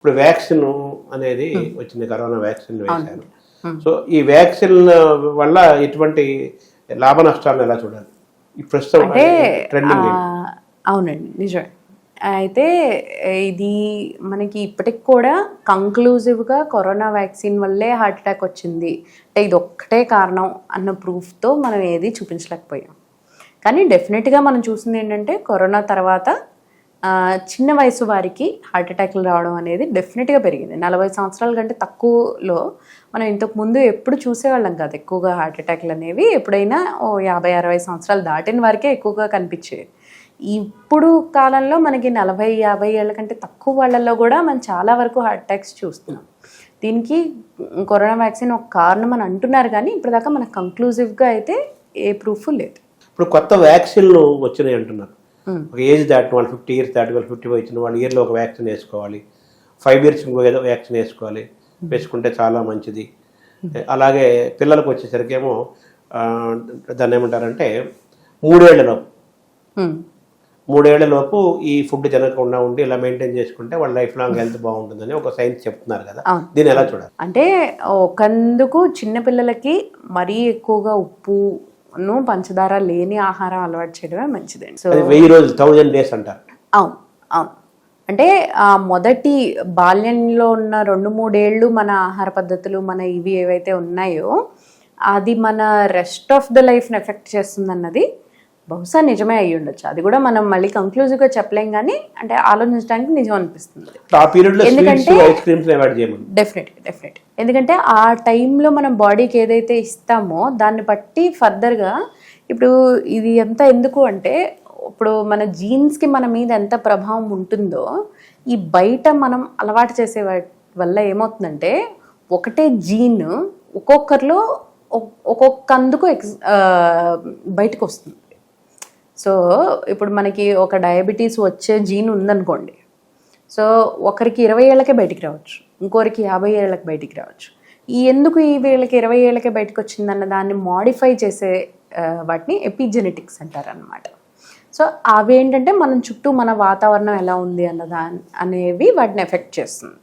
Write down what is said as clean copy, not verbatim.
ఇప్పుడు వ్యాక్సిన్ అనేది వచ్చింది, కరోనా వ్యాక్సిన్ వేశారు. అవును. సో ఈ వ్యాక్సిన్ వల్ల ఎటువంటి లాభ నష్టాలను ఎలా చూడాలి ఈ ప్రస్తుతం అంటే ట్రెండింగ్? అవునండి, నిజమే. అయితే ఇది మనకి ఇప్పటికి కూడా కంక్లూజివ్గా కరోనా వ్యాక్సిన్ వల్లే హార్ట్ అటాక్ వచ్చింది అంటే ఇది ఒక్కటే కారణం అన్న ప్రూఫ్తో మనం ఏది చూపించలేకపోయాం. కానీ డెఫినెట్గా మనం చూసింది ఏంటంటే కరోనా తర్వాత చిన్న వయసు వారికి హార్ట్ అటాక్లు రావడం అనేది డెఫినెట్గా పెరిగింది. 40 సంవత్సరాల కంటే తక్కువలో మనం ఇంతకు ముందు ఎప్పుడు చూసేవాళ్ళం కాదు ఎక్కువగా హార్ట్ అటాక్లు అనేవి. ఎప్పుడైనా 50-60 సంవత్సరాలు దాటిన వారికే ఎక్కువగా కనిపించేవి. ఇప్పుడు కాలంలో మనకి 40-50 ఏళ్ళ కంటే తక్కువ వాళ్ళల్లో కూడా మనం చాలా వరకు హార్ట్ అటాక్స్ చూస్తున్నాం. దీనికి కరోనా వ్యాక్సిన్ ఒక కారణం అని అంటున్నారు, కానీ ఇప్పటిదాకా మనకు కంక్లూజివ్గా అయితే ఏ ప్రూఫ్ లేదు. ఇప్పుడు కొత్త వ్యాక్సిన్లు వచ్చినాయి అంటున్నారు. ఒక ఏజ్ దాటిన వాళ్ళు 50 ఇయర్స్ దాటి వాళ్ళు 55 వచ్చిన వాళ్ళు ఇయర్లో ఒక వ్యాక్సిన్ వేసుకోవాలి, 5 ఇయర్స్ ఇంకో ఏదో వ్యాక్సిన్ వేసుకోవాలి, వేసుకుంటే చాలా మంచిది. అలాగే పిల్లలకు వచ్చేసరికి ఏమో దాన్ని ఏమంటారంటే 3 ఏళ్లలోపు ఈ ఫుడ్ తినకుండా ఉండి ఇలా మెయింటైన్ చేసుకుంటే వాళ్ళ లైఫ్ లాంగ్ హెల్త్ బాగుంటుందని ఒక సైన్స్ చెప్తున్నారు కదా, దీన్ని ఎలా చూడాలి? అంటే ఒకందుకు చిన్నపిల్లలకి మరీ ఎక్కువగా ఉప్పును పంచదార లేని ఆహారం అలవాటు చేయడమే మంచిదండి. సో 1000 రోజులు 1000 days అంటారు. అవును అవును. అంటే మొదటి బాల్యంలో ఉన్న 2-3 ఏళ్ళు మన ఆహార పద్ధతులు మన ఇవి ఏవైతే ఉన్నాయో అది మన రెస్ట్ ఆఫ్ ద లైఫ్ని ఎఫెక్ట్ చేస్తుంది అన్నది బహుశా నిజమే అయ్యి ఉండొచ్చు. అది కూడా మనం మళ్ళీ కంక్లూజివ్గా చెప్పలేం, కానీ అంటే ఆలోచించడానికి నిజం అనిపిస్తుంది. ఎందుకంటే డెఫినెట్ ఎందుకంటే ఆ టైంలో మనం బాడీకి ఏదైతే ఇస్తామో దాన్ని బట్టి ఫర్దర్గా ఇప్పుడు ఇది ఎంత ఎందుకు అంటే ఇప్పుడు మన జీన్స్కి మన మీద ఎంత ప్రభావం ఉంటుందో ఈ బయట మనం అలవాటు చేసే వల్ల ఏమవుతుందంటే ఒకటే జీన్ ఒక్కొక్కరిలో ఒక్కొక్కందుకు బయటకు వస్తుంది. సో ఇప్పుడు మనకి ఒక డయాబెటీస్ వచ్చే జీన్ ఉందనుకోండి, సో ఒకరికి 20 ఏళ్ళకే బయటికి రావచ్చు, ఇంకొకరికి 50 ఏళ్ళకి బయటికి రావచ్చు. ఎందుకు ఈ వీళ్ళకి 20 ఏళ్ళకే బయటకు వచ్చిందన్న దాన్ని మాడిఫై చేసే వాటిని ఎపిజెనెటిక్స్ అంటారనమాట. సో అవి ఏంటంటే మన చుట్టూ మన వాతావరణం ఎలా ఉంది అనేవి వాటిని ఎఫెక్ట్ చేస్తుంది.